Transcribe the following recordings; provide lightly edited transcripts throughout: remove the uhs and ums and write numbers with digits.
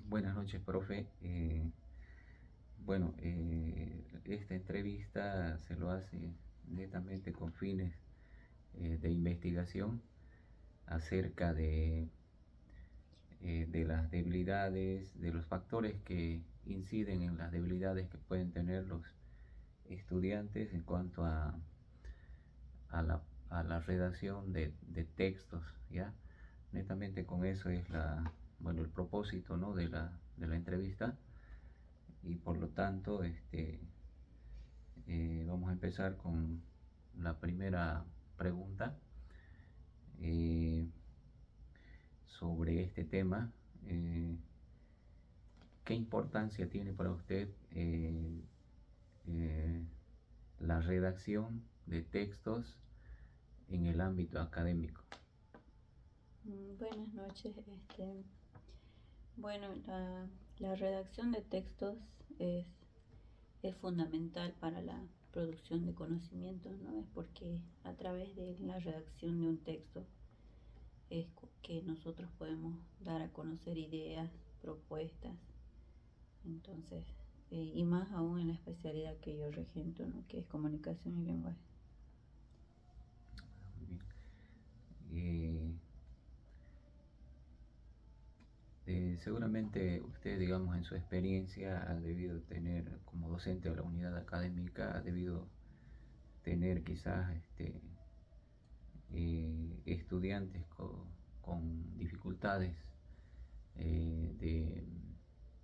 Buenas noches, profe. Esta entrevista se lo hace netamente con fines de investigación acerca de las debilidades, de los factores que inciden en las debilidades que pueden tener los estudiantes en cuanto a la redacción de textos, ¿ya? Netamente con eso es el propósito, ¿no? de la entrevista. Y por lo tanto vamos a empezar con la primera pregunta eh, sobre este tema. ¿Qué importancia tiene para usted eh, la redacción de textos en el ámbito académico? Buenas noches. La redacción de textos es fundamental para la producción de conocimientos, ¿no? Es porque a través de la redacción de un texto es que nosotros podemos dar a conocer ideas, propuestas. Entonces, y más aún en la especialidad que yo regento, ¿no? Que es comunicación y lenguaje. Muy bien. Eh, Seguramente usted, digamos, en su experiencia ha debido tener, como docente de la unidad académica, ha debido tener quizás estudiantes con dificultades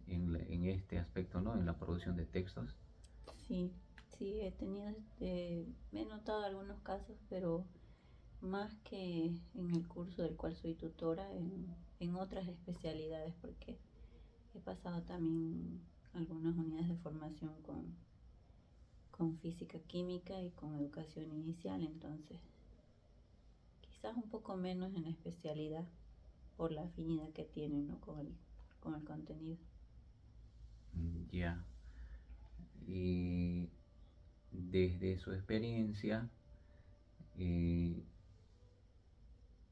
en este aspecto, ¿no? En la producción de textos. Sí, sí, he notado algunos casos, pero más que en el curso del cual soy tutora, en otras especialidades, porque he pasado también algunas unidades de formación con física, química y con educación inicial, entonces quizás un poco menos en la especialidad por la afinidad que tienen, ¿no? con el contenido. Ya. Y desde su experiencia, eh,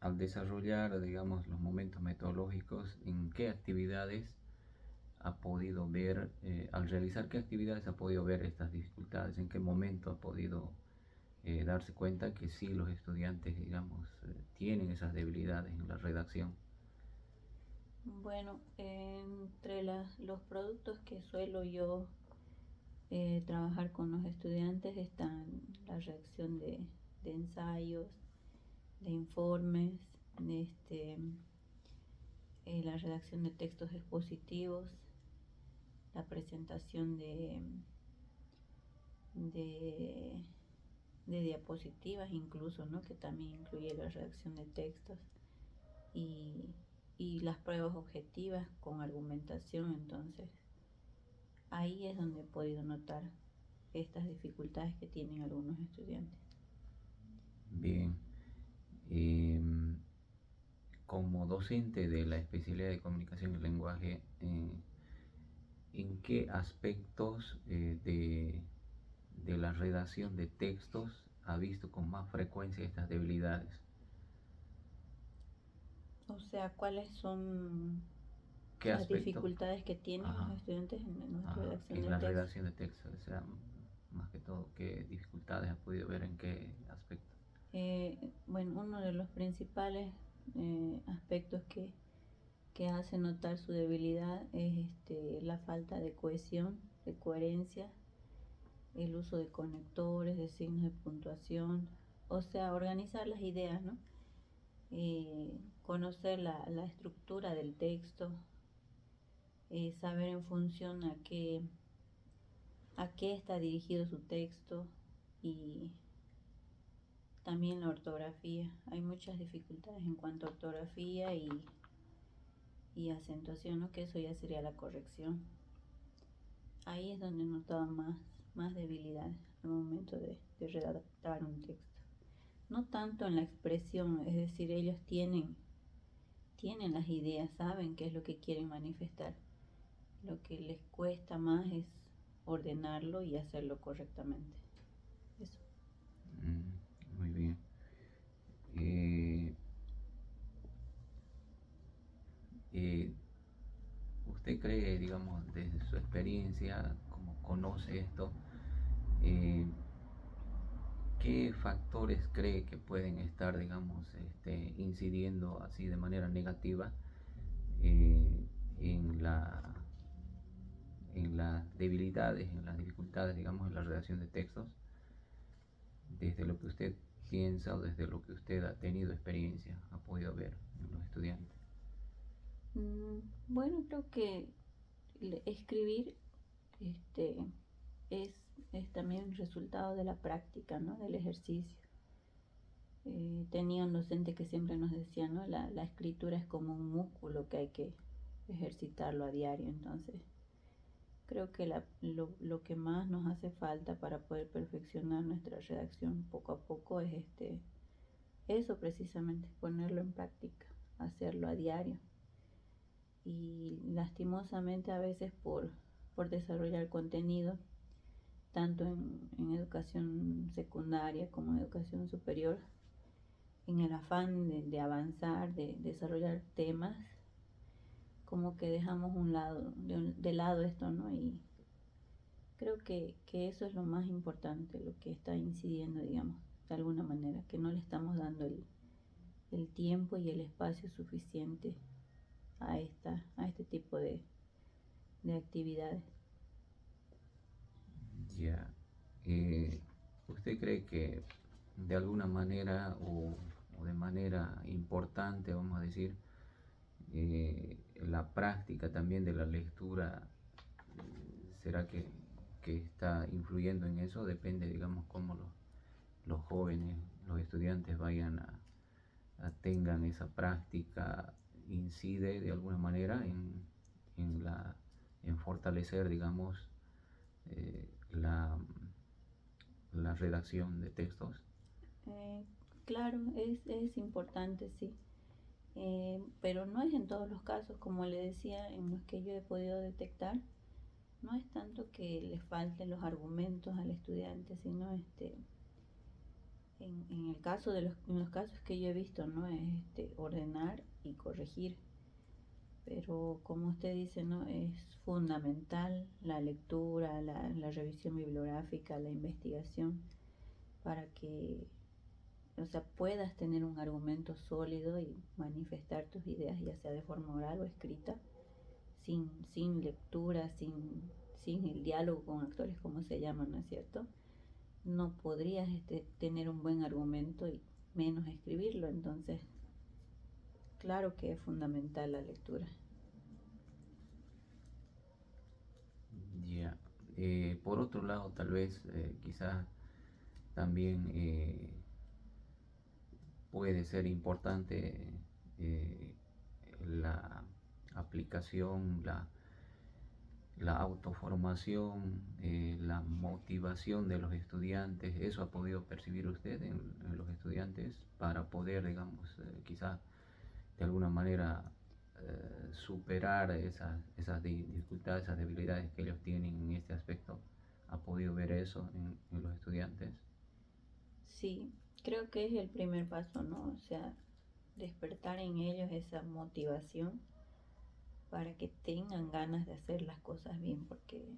al desarrollar, digamos, los momentos metodológicos, ¿en qué actividades ha podido ver, al realizar qué actividades ha podido ver estas dificultades? ¿En qué momento ha podido darse cuenta que sí los estudiantes, digamos, tienen esas debilidades en la redacción? Bueno, entre los productos que suelo yo trabajar con los estudiantes están la redacción de ensayos, de informes, la redacción de textos expositivos, la presentación de, de diapositivas incluso, ¿no? Que también incluye la redacción de textos y, y las pruebas objetivas con argumentación. Entonces ahí es donde he podido notar estas dificultades que tienen algunos estudiantes. Bien. Em, Como docente de la especialidad de comunicación y lenguaje, ¿en qué aspectos de la redacción de textos ha visto con más frecuencia estas debilidades? O sea, ¿cuáles son ¿Qué las aspecto? dificultades que tienen los Ajá, estudiantes en nuestra ajá, redacción en de la texto? redacción de textos, o sea, más que todo, ¿qué dificultades ha podido ver en qué aspecto? Bueno, uno de los principales aspectos que hace notar su debilidad es la falta de cohesión, de coherencia, el uso de conectores, de signos de puntuación, o sea, organizar las ideas, ¿no? Conocer la estructura del texto, saber en función a qué está dirigido su texto y también la ortografía. Hay muchas dificultades en cuanto a ortografía y acentuación, ¿no? Que eso ya sería la corrección. Ahí es donde he notado más debilidad al momento de redactar un texto. No tanto en la expresión, es decir, ellos tienen las ideas, saben qué es lo que quieren manifestar. Lo que les cuesta más es ordenarlo y hacerlo correctamente. Eso. Muy bien. Eh, ¿usted cree, digamos, desde su experiencia, como conoce esto, eh, qué factores cree que pueden estar, digamos, incidiendo así de manera negativa eh, en en las debilidades, en las dificultades, digamos, en la redacción de textos, desde lo que usted piensa o desde lo que usted ha tenido experiencia, ha podido ver en los estudiantes? Mm, bueno, creo que escribir este, es, es también resultado de la práctica, ¿no? Del ejercicio. Tenía un docente que siempre nos decía, ¿no? La escritura es como un músculo que hay que ejercitarlo a diario. Entonces creo que lo que más nos hace falta para poder perfeccionar nuestra redacción poco a poco es eso precisamente, ponerlo en práctica, hacerlo a diario. Y lastimosamente a veces por desarrollar contenido, tanto en educación secundaria como en educación superior, en el afán de avanzar, de desarrollar temas, como que dejamos de lado esto, ¿no? Y creo que eso es lo más importante, lo que está incidiendo, digamos, de alguna manera, que no le estamos dando el tiempo y el espacio suficiente a este tipo de actividades. Ya. ¿Usted cree que de alguna manera o de manera importante, vamos a decir, la práctica también de la lectura, será que está influyendo en eso? Depende, digamos, cómo los jóvenes, los estudiantes vayan tengan esa práctica, incide de alguna manera en en fortalecer, digamos, eh, la, la redacción de textos. Eh, claro, es importante, sí. Pero no es en todos los casos, como le decía, en los que yo he podido detectar, no es tanto que le falten los argumentos al estudiante, sino en el caso en los casos que yo he visto, ¿no? Es ordenar y corregir. Pero como usted dice, ¿no? Es fundamental la lectura, la revisión bibliográfica, la investigación, para que, o sea, puedas tener un argumento sólido y manifestar tus ideas, ya sea de forma oral o escrita, sin lectura, sin el diálogo con actores, como se llama, ¿no es cierto? No podrías tener un buen argumento y menos escribirlo. Entonces, claro que es fundamental la lectura. Ya. Por otro lado, tal vez quizás también puede ser importante eh, la aplicación, la autoformación, la motivación de los estudiantes. ¿Eso ha podido percibir usted en los estudiantes para poder, digamos, quizás de alguna manera superar esas dificultades, esas debilidades que ellos tienen en este aspecto? ¿Ha podido ver eso en los estudiantes? Sí, creo que es el primer paso, ¿no? O sea, despertar en ellos esa motivación para que tengan ganas de hacer las cosas bien, porque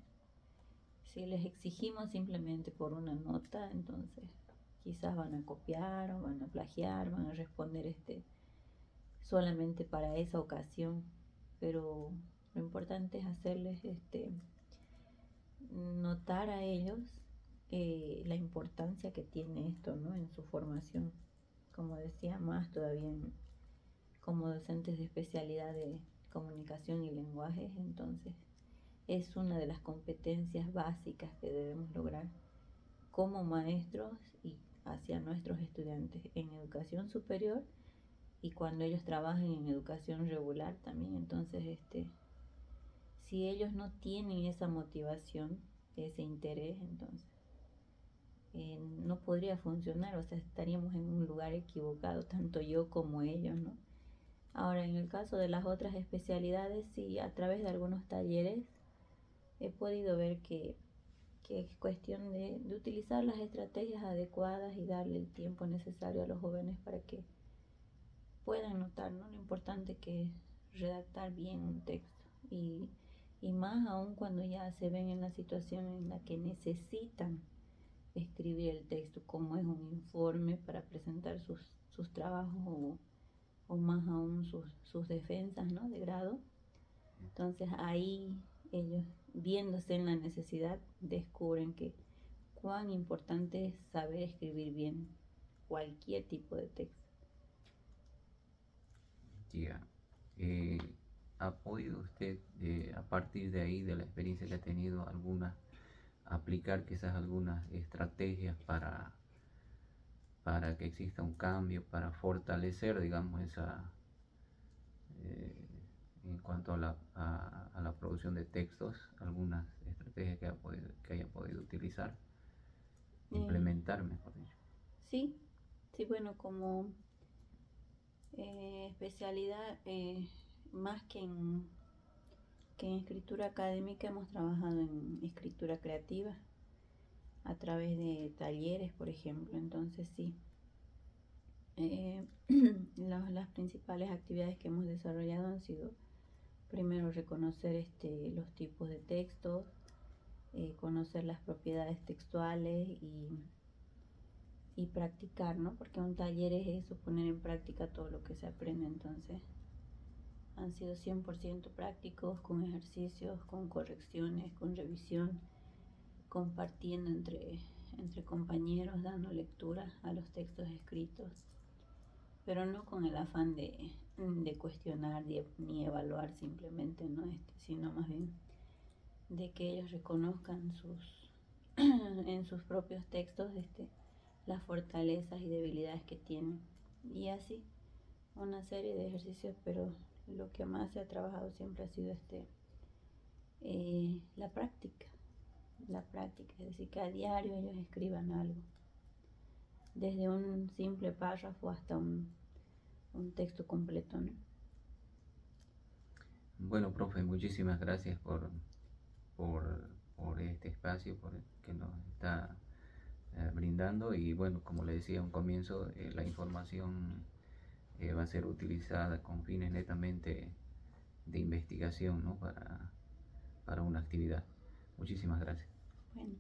si les exigimos simplemente por una nota, entonces quizás van a copiar o van a plagiar, van a responder solamente para esa ocasión, pero lo importante es hacerles notar a ellos la importancia que tiene esto, ¿no? En su formación, como decía, más todavía como docentes de especialidad de comunicación y lenguajes. Entonces es una de las competencias básicas que debemos lograr como maestros y hacia nuestros estudiantes en educación superior y cuando ellos trabajen en educación regular también. Entonces, si ellos no tienen esa motivación, ese interés, entonces no podría funcionar, o sea, estaríamos en un lugar equivocado, tanto yo como ellos, ¿no? Ahora, en el caso de las otras especialidades, sí, a través de algunos talleres he podido ver que es cuestión de utilizar las estrategias adecuadas y darle el tiempo necesario a los jóvenes para que puedan notar, ¿no? Lo importante que es redactar bien un texto. y, y más aún cuando ya se ven en la situación en la que necesitan escribir el texto, como es un informe para presentar sus trabajos o más aún sus defensas, ¿no? De grado. Entonces ahí ellos, viéndose en la necesidad, descubren que cuán importante es saber escribir bien cualquier tipo de texto. Ya. Eh, ¿Ha podido usted, a partir de ahí, de la experiencia que ha tenido, aplicar quizás algunas estrategias para que exista un cambio, para fortalecer, digamos, eh, en cuanto a la producción de textos, algunas estrategias que haya podido utilizar, Eh, implementar, mejor dicho? sí, sí, bueno, como especialidad, más que en escritura académica, hemos trabajado en escritura creativa a través de talleres, por ejemplo. Entonces sí, las principales actividades que hemos desarrollado han sido primero reconocer los tipos de textos, conocer las propiedades textuales y practicar, ¿no? Porque un taller es eso, poner en práctica todo lo que se aprende. Entonces han sido 100% prácticos, con ejercicios, con correcciones, con revisión, compartiendo entre compañeros, dando lectura a los textos escritos, pero no con el afán de cuestionar ni evaluar simplemente, ¿no? Sino más bien de que ellos reconozcan en sus propios textos las fortalezas y debilidades que tienen. Y así, una serie de ejercicios, pero lo que más se ha trabajado siempre ha sido la práctica. La práctica, es decir, que a diario ellos escriban algo, desde un simple párrafo hasta un texto completo, ¿no? Bueno, profe, muchísimas gracias por, por este espacio que nos está brindando y bueno, como le decía a un comienzo, la información va a ser utilizada con fines netamente de investigación, ¿no? Para una actividad. Muchísimas gracias. Bueno.